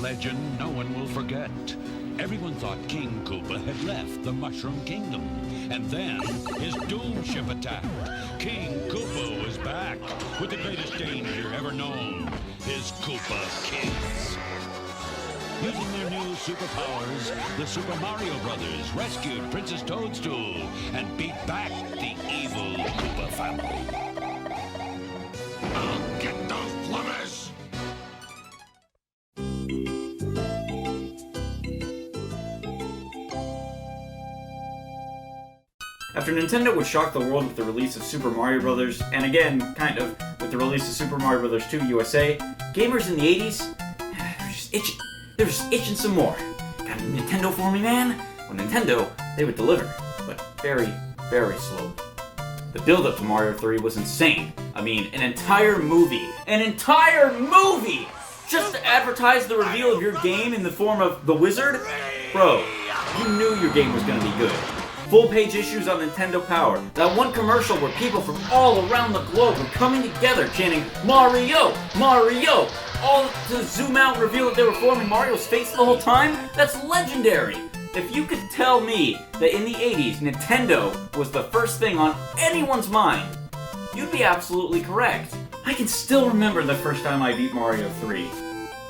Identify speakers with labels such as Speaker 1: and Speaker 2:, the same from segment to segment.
Speaker 1: legend no one will forget. Everyone thought King Koopa had left the Mushroom Kingdom, and then his doom ship attacked. King Koopa was back with the greatest danger ever known, his Koopa kids. Using their new superpowers, the Super Mario Brothers rescued Princess Toadstool and beat back the evil Koopa family. I'll get those flummies!
Speaker 2: After Nintendo would shock the world with the release of Super Mario Bros., and again, kind of, with the release of Super Mario Bros. 2 USA, gamers in the 80s, they were just itching some more. Got a Nintendo for me, man? Well, Nintendo, they would deliver, but very, very slowly. The build-up to Mario 3 was insane. I mean, an entire movie, just to advertise the reveal of your game in the form of the Wizard? Bro, you knew your game was gonna be good. Full-page issues on Nintendo Power. That one commercial where people from all around the globe were coming together chanting, Mario! Mario! All to zoom out and reveal that they were forming Mario's face the whole time? That's legendary! If you could tell me that in the 80s, Nintendo was the first thing on anyone's mind, you'd be absolutely correct. I can still remember the first time I beat Mario 3.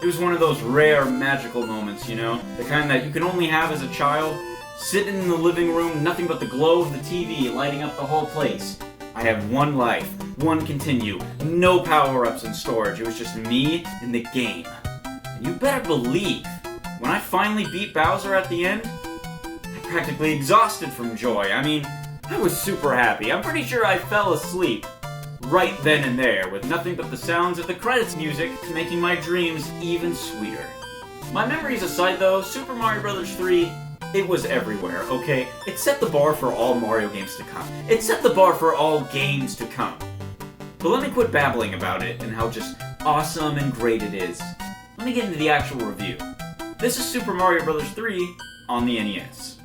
Speaker 2: It was one of those rare, magical moments, you know? The kind that you can only have as a child. Sitting in the living room, nothing but the glow of the TV lighting up the whole place. I had one life, one continue, no power-ups and storage. It was just me and the game. And you better believe, when I finally beat Bowser at the end, I practically exhausted from joy. I mean, I was super happy. I'm pretty sure I fell asleep right then and there, with nothing but the sounds of the credits music making my dreams even sweeter. My memories aside though, Super Mario Bros. 3, it was everywhere, okay? It set the bar for all Mario games to come. It set the bar for all games to come. But let me quit babbling about it and how just awesome and great it is. Let me get into the actual review. This is Super Mario Bros. 3 on the NES.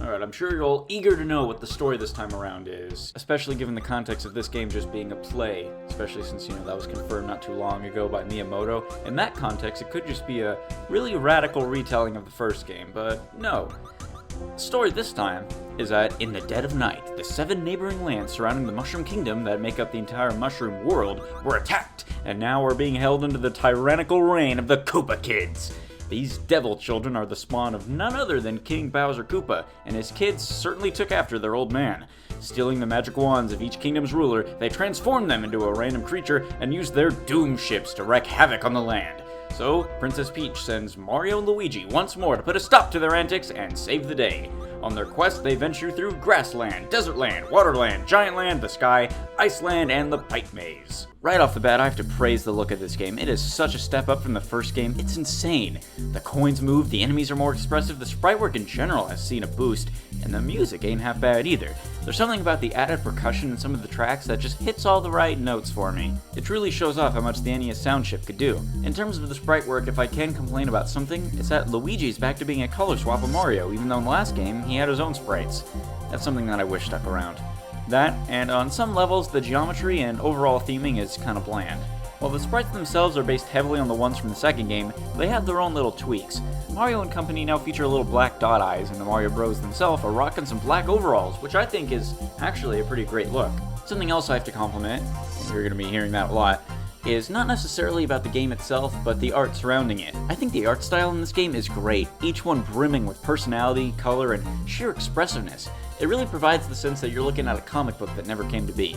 Speaker 3: Alright, I'm sure you're all eager to know what the story this time around is, especially given the context of this game just being a play, especially since, you know, that was confirmed not too long ago by Miyamoto. In that context, it could just be a really radical retelling of the first game, but no. The story this time is that, in the dead of night, the 7 neighboring lands surrounding the Mushroom Kingdom that make up the entire Mushroom world were attacked, and now are being held under the tyrannical reign of the Koopa Kids. These devil children are the spawn of none other than King Bowser Koopa, and his kids certainly took after their old man. Stealing the magic wands of each kingdom's ruler, they transformed them into a random creature and used their doom ships to wreak havoc on the land. So, Princess Peach sends Mario and Luigi once more to put a stop to their antics and save the day. On their quest, they venture through Grassland, Desertland, Waterland, Giantland, the Sky, Iceland, and the Pipe Maze. Right off the bat, I have to praise the look of this game. It is such a step up from the first game, it's insane. The coins move, the enemies are more expressive, the sprite work in general has seen a boost, and the music ain't half bad either. There's something about the added percussion in some of the tracks that just hits all the right notes for me. It truly shows off how much the NES sound chip could do. In terms of the sprite work, if I can complain about something, it's that Luigi's back to being a color swap of Mario, even though in the last game, he had his own sprites. That's something that I wish stuck around. That, and on some levels, the geometry and overall theming is kinda bland. While the sprites themselves are based heavily on the ones from the second game, they have their own little tweaks. Mario and company now feature little black dot eyes, and the Mario Bros themselves are rocking some black overalls, which I think is actually a pretty great look. Something else I have to compliment, and you're gonna be hearing that a lot, is not necessarily about the game itself, but the art surrounding it. I think the art style in this game is great, each one brimming with personality, color, and sheer expressiveness. It really provides the sense that you're looking at a comic book that never came to be.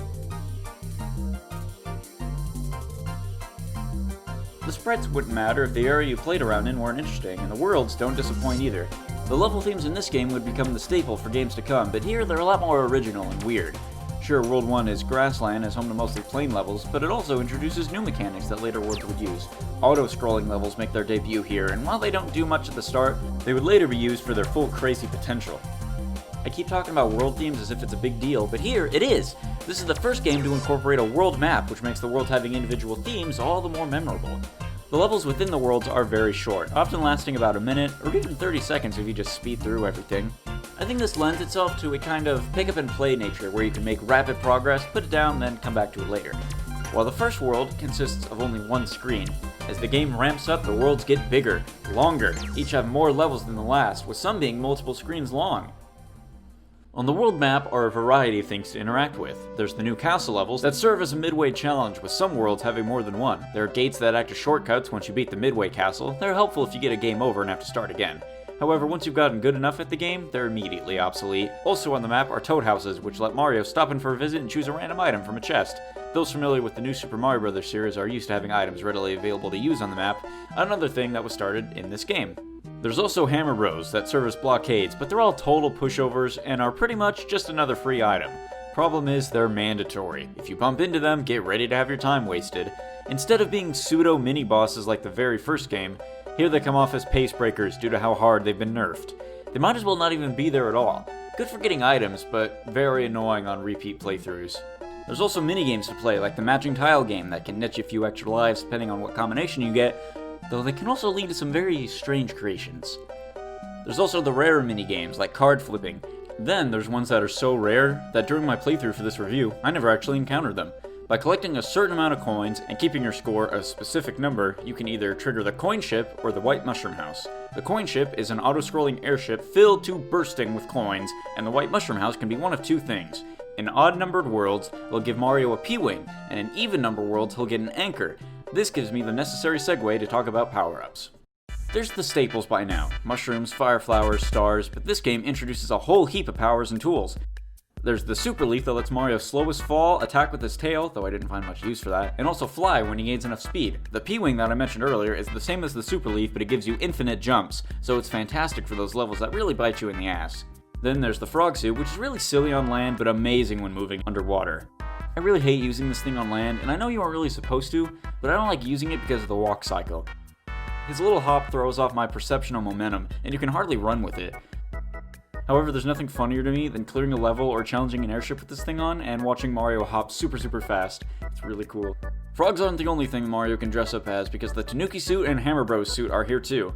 Speaker 3: The sprites wouldn't matter if the area you played around in weren't interesting, and the worlds don't disappoint either. The level themes in this game would become the staple for games to come, but here they're a lot more original and weird. Sure, World 1 is Grassland, is home to mostly plain levels, but it also introduces new mechanics that later worlds would use. Auto-scrolling levels make their debut here, and while they don't do much at the start, they would later be used for their full crazy potential. I keep talking about world themes as if it's a big deal, but here, it is! This is the first game to incorporate a world map, which makes the world having individual themes all the more memorable. The levels within the worlds are very short, often lasting about a minute, or even 30 seconds if you just speed through everything. I think this lends itself to a kind of pick-up-and-play nature, where you can make rapid progress, put it down, then come back to it later. While the first world consists of only one screen, As the game ramps up, the worlds get bigger, longer, each have more levels than the last, with some being multiple screens long. On the world map are a variety of things to interact with. There's the new castle levels that serve as a midway challenge, with some worlds having more than one. There are gates that act as shortcuts once you beat the midway castle. They're helpful if you get a game over and have to start again. However, once you've gotten good enough at the game, they're immediately obsolete. Also on the map are toad houses, which let Mario stop in for a visit and choose a random item from a chest. Those familiar with the new Super Mario Bros. Series are used to having items readily available to use on the map, another thing that was started in this game. There's also Hammer Bros that serve as blockades, but they're all total pushovers and are pretty much just another free item. Problem is, they're mandatory. If you bump into them, get ready to have your time wasted. Instead of being pseudo mini-bosses like the very first game, here they come off as pace breakers due to how hard they've been nerfed. They might as well not even be there at all. Good for getting items, but very annoying on repeat playthroughs. There's also minigames to play, like the matching tile game that can net you a few extra lives depending on what combination you get, though they can also lead to some very strange creations. There's also the rarer minigames, like card flipping. Then there's ones that are so rare that during my playthrough for this review, I never actually encountered them. By collecting a certain amount of coins and keeping your score a specific number, you can either trigger the coin ship or the white mushroom house. The coin ship is an auto-scrolling airship filled to bursting with coins, and the white mushroom house can be one of two things. In odd-numbered worlds, it'll give Mario a P-Wing, and in even-numbered worlds, he'll get an anchor. This gives me the necessary segue to talk about power-ups. There's the staples by now, mushrooms, fire flowers, stars, but this game introduces a whole heap of powers and tools. There's the Super Leaf that lets Mario slow his fall, attack with his tail, though I didn't find much use for that, and also fly when he gains enough speed. The P-Wing that I mentioned earlier is the same as the Super Leaf, but it gives you infinite jumps, so it's fantastic for those levels that really bite you in the ass. Then there's the Frog Suit, which is really silly on land, but amazing when moving underwater. I really hate using this thing on land, and I know you aren't really supposed to, but I don't like using it because of the walk cycle. His little hop throws off my perception of momentum, and you can hardly run with it. However, there's nothing funnier to me than clearing a level or challenging an airship with this thing on and watching Mario hop super fast. It's really cool. Frogs aren't the only thing Mario can dress up as, because the Tanuki suit and Hammer Bros suit are here too.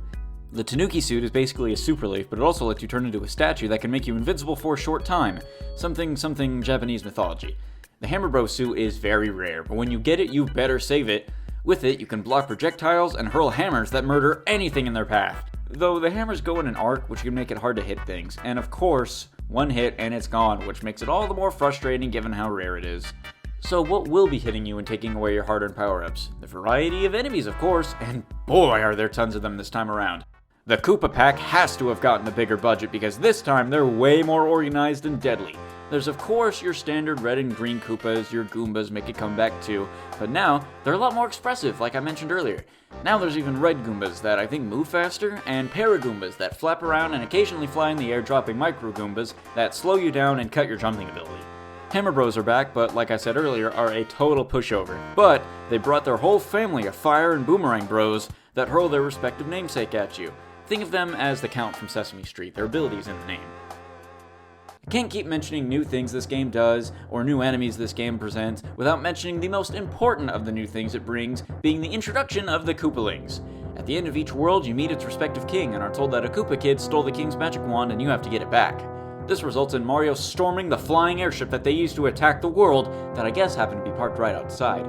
Speaker 3: The Tanuki suit is basically a super leaf, but it also lets you turn into a statue that can make you invincible for a short time. Something Japanese mythology. The Hammer Bros suit is very rare, but when you get it, you better save it. With it, you can block projectiles and hurl hammers that murder anything in their path. Though the hammers go in an arc, which can make it hard to hit things, and of course, one hit and it's gone, which makes it all the more frustrating given how rare it is. So what will be hitting you and taking away your hard-earned power-ups? The variety of enemies, of course, and boy are there tons of them this time around. The Koopa Pack has to have gotten a bigger budget because this time they're way more organized and deadly. There's of course your standard red and green Koopas, your Goombas make a comeback too, but now they're a lot more expressive like I mentioned earlier. Now there's even red Goombas that I think move faster, and Paragoombas that flap around and occasionally fly in the air, dropping Micro Goombas that slow you down and cut your jumping ability. Hammer Bros are back, but like I said earlier, are a total pushover. But they brought their whole family of Fire and Boomerang Bros that hurl their respective namesake at you. Think of them as the Count from Sesame Street, their abilities in the name. I can't keep mentioning new things this game does, or new enemies this game presents, without mentioning the most important of the new things it brings, being the introduction of the Koopalings. At the end of each world, you meet its respective king, and are told that a Koopa kid stole the king's magic wand and you have to get it back. This results in Mario storming the flying airship that they used to attack the world that I guess happened to be parked right outside.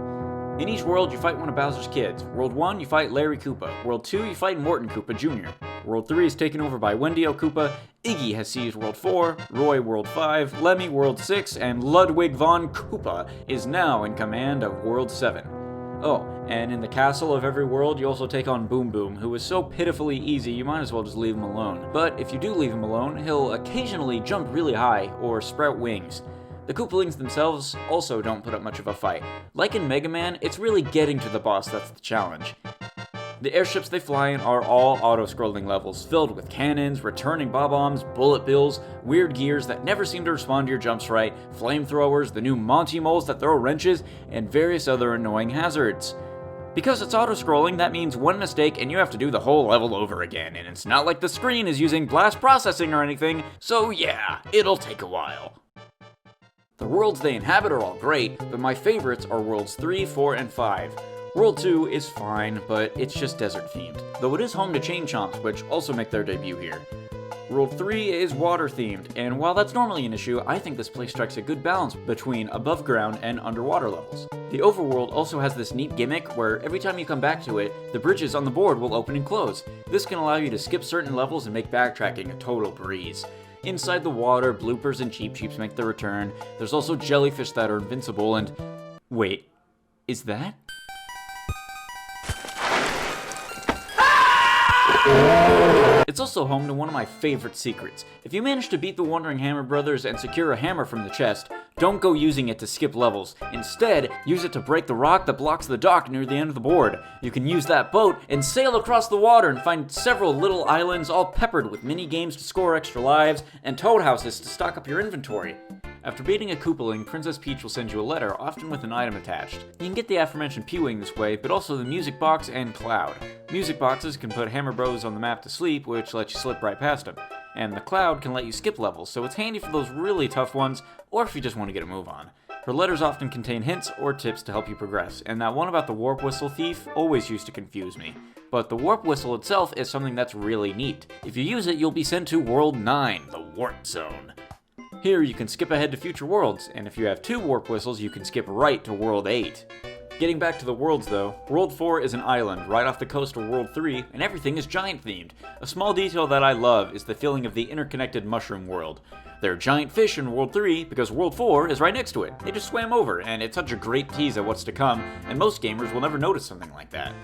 Speaker 3: In each world, you fight one of Bowser's kids. World 1, you fight Larry Koopa. World 2, you fight Morton Koopa Jr. World 3 is taken over by Wendy L. Koopa. Iggy has seized World 4, Roy World 5, Lemmy World 6, and Ludwig von Koopa is now in command of World 7. Oh, and in the castle of every world, you also take on Boom Boom, who is so pitifully easy you might as well just leave him alone. But if you do leave him alone, he'll occasionally jump really high or sprout wings. The Koopalings themselves also don't put up much of a fight. Like in Mega Man, it's really getting to the boss that's the challenge. The airships they fly in are all auto-scrolling levels, filled with cannons, returning bob-ombs, bullet bills, weird gears that never seem to respond to your jumps right, flamethrowers, the new Monty Moles that throw wrenches, and various other annoying hazards. Because it's auto-scrolling, that means one mistake and you have to do the whole level over again, and it's not like the screen is using blast processing or anything, so yeah, it'll take a while. The worlds they inhabit are all great, but my favorites are Worlds 3, 4, and 5. World 2 is fine, but it's just desert themed, though it is home to Chain Chomps, which also make their debut here. World 3 is water-themed, and while that's normally an issue, I think this place strikes a good balance between above ground and underwater levels. The overworld also has this neat gimmick where every time you come back to it, the bridges on the board will open and close. This can allow you to skip certain levels and make backtracking a total breeze. Inside the water, bloopers and Cheep Cheeps make their return. There's also jellyfish that are invincible and... Wait, is that? It's also home to one of my favorite secrets. If you manage to beat the Wandering Hammer Brothers and secure a hammer from the chest, don't go using it to skip levels. Instead, use it to break the rock that blocks the dock near the end of the board. You can use that boat and sail across the water and find several little islands all peppered with mini games to score extra lives and toad houses to stock up your inventory. After beating a Koopaling, Princess Peach will send you a letter, often with an item attached. You can get the aforementioned P-Wing this way, but also the Music Box and Cloud. Music Boxes can put Hammer Bros on the map to sleep, which lets you slip right past them. And the Cloud can let you skip levels, so it's handy for those really tough ones, or if you just want to get a move on. Her letters often contain hints or tips to help you progress, and that one about the Warp Whistle Thief always used to confuse me. But the Warp Whistle itself is something that's really neat. If you use it, you'll be sent to World 9, the Warp Zone. Here you can skip ahead to future worlds, and if you have 2 warp whistles, you can skip right to World 8. Getting back to the worlds though, World 4 is an island right off the coast of World 3, and everything is giant themed. A small detail that I love is the feeling of the interconnected mushroom world. There are giant fish in World 3 because World 4 is right next to it. They just swam over, and it's such a great tease at what's to come, and most gamers will never notice something like that.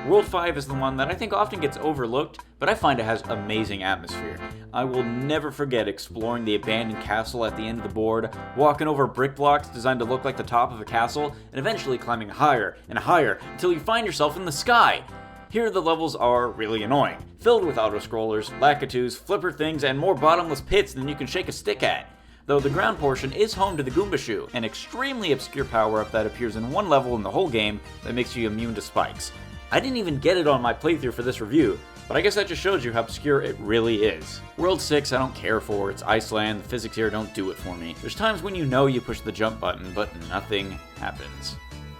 Speaker 3: World 5 is the one that I think often gets overlooked, but I find it has amazing atmosphere. I will never forget exploring the abandoned castle at the end of the board, walking over brick blocks designed to look like the top of a castle, and eventually climbing higher and higher until you find yourself in the sky. Here the levels are really annoying, filled with auto-scrollers, lakitus, flipper things, and more bottomless pits than you can shake a stick at. Though the ground portion is home to the Goomba Shoe, an extremely obscure power-up that appears in one level in the whole game that makes you immune to spikes. I didn't even get it on my playthrough for this review, but I guess that just shows you how obscure it really is. World 6 I don't care for, it's Iceland, the physics here don't do it for me. There's times when you know you push the jump button, but nothing happens.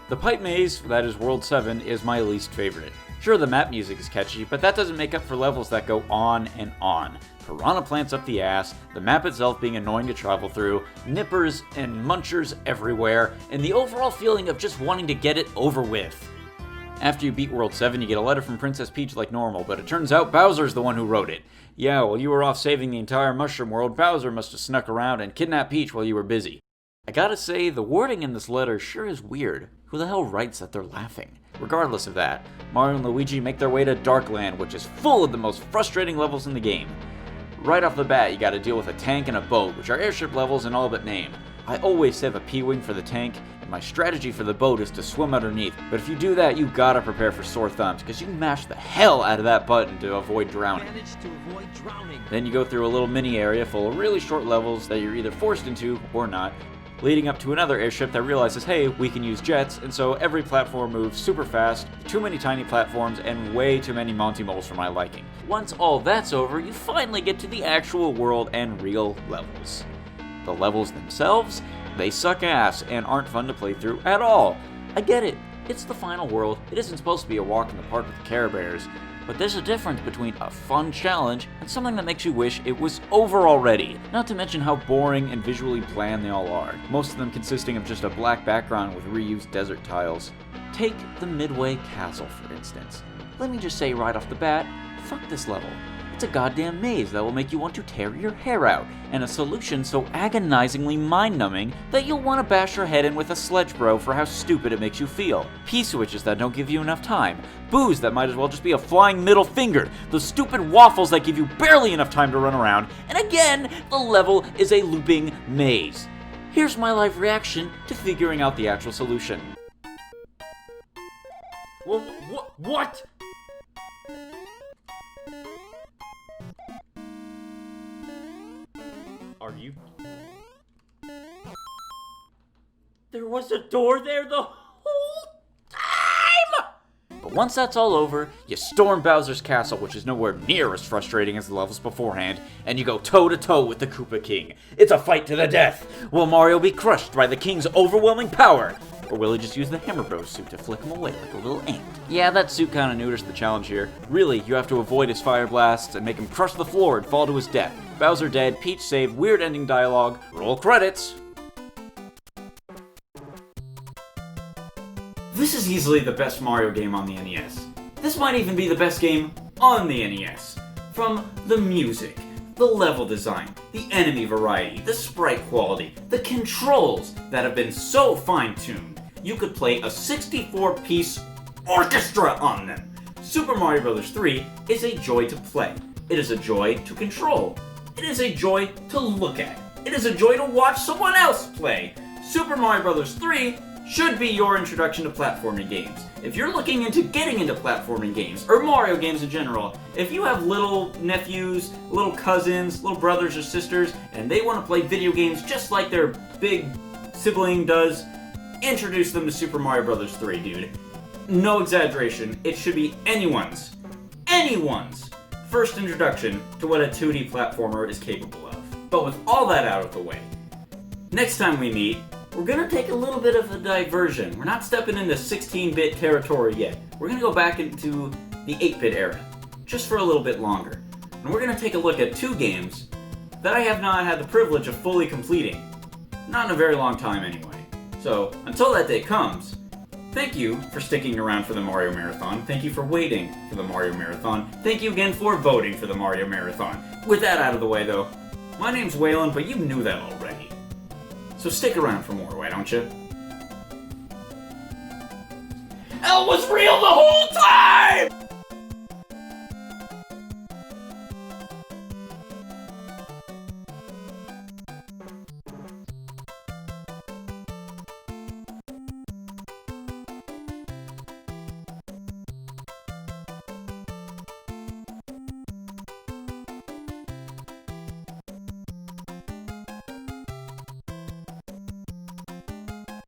Speaker 3: The pipe maze, that is World 7, is my least favorite. Sure, the map music is catchy, but that doesn't make up for levels that go on and on. Piranha plants up the ass, the map itself being annoying to travel through, nippers and munchers everywhere, and the overall feeling of just wanting to get it over with. After you beat World 7, you get a letter from Princess Peach like normal, but it turns out Bowser's the one who wrote it. Yeah, while you were off saving the entire Mushroom World, Bowser must have snuck around and kidnapped Peach while you were busy. I gotta say, the wording in this letter sure is weird. Who the hell writes that they're laughing? Regardless of that, Mario and Luigi make their way to Darkland, which is full of the most frustrating levels in the game. Right off the bat, you gotta deal with a tank and a boat, which are airship levels in all but name. I always save a P-Wing for the tank, and my strategy for the boat is to swim underneath, but if you do that, you gotta prepare for sore thumbs, because you mash the hell out of that button to avoid drowning. Then you go through a little mini area full of really short levels that you're either forced into or not, leading up to another airship that realizes, hey, we can use jets, and so every platform moves super fast, too many tiny platforms, and way too many Monty Moles for my liking. Once all that's over, you finally get to the actual world and real levels. The levels themselves, they suck ass and aren't fun to play through at all. I get it, it's the final world, it isn't supposed to be a walk in the park with the Care Bears, but there's a difference between a fun challenge and something that makes you wish it was over already. Not to mention how boring and visually bland they all are, most of them consisting of just a black background with reused desert tiles. Take the Midway Castle, for instance. Let me just say right off the bat, fuck this level. It's a goddamn maze that will make you want to tear your hair out, and a solution so agonizingly mind-numbing that you'll want to bash your head in with a sledge bro for how stupid it makes you feel. P-switches that don't give you enough time. Booze that might as well just be a flying middle finger. Those stupid waffles that give you barely enough time to run around. And again, the level is a looping maze. Here's my live reaction to figuring out the actual solution. What? Are you? There was a door there the whole time! But once that's all over, you storm Bowser's castle, which is nowhere near as frustrating as the levels beforehand, and you go toe-to-toe with the Koopa King. It's a fight to the death. Will Mario be crushed by the King's overwhelming power? Or will he just use the Hammer Bros suit to flick him away like a little ant? Yeah, that suit kinda neuters the challenge here. Really, you have to avoid his fire blasts and make him crush the floor and fall to his death. Bowser dead, Peach saved, weird ending dialogue, roll credits!
Speaker 2: This is easily the best Mario game on the NES. This might even be the best game on the NES. From the music, the level design, the enemy variety, the sprite quality, the controls that have been so fine-tuned, you could play a 64-piece orchestra on them. Super Mario Bros. 3 is a joy to play. It is a joy to control. It is a joy to look at. It is a joy to watch someone else play. Super Mario Bros. 3 should be your introduction to platforming games. If you're looking into getting into platforming games, or Mario games in general, if you have little nephews, little cousins, little brothers or sisters, and they want to play video games just like their big sibling does, introduce them to Super Mario Bros. 3, dude. No exaggeration, it should be anyone's first introduction to what a 2D platformer is capable of. But with all that out of the way, next time we meet, we're gonna take a little bit of a diversion. We're not stepping into 16-bit territory yet. We're gonna go back into the 8-bit era, just for a little bit longer. And we're gonna take a look at two games that I have not had the privilege of fully completing. Not in a very long time anyway. So, until that day comes, thank you for sticking around for the Mario Marathon. Thank you for waiting for the Mario Marathon. Thank you again for voting for the Mario Marathon. With that out of the way though, my name's Waylon, but you knew that already. So stick around for more, why don't you? L was real the whole time!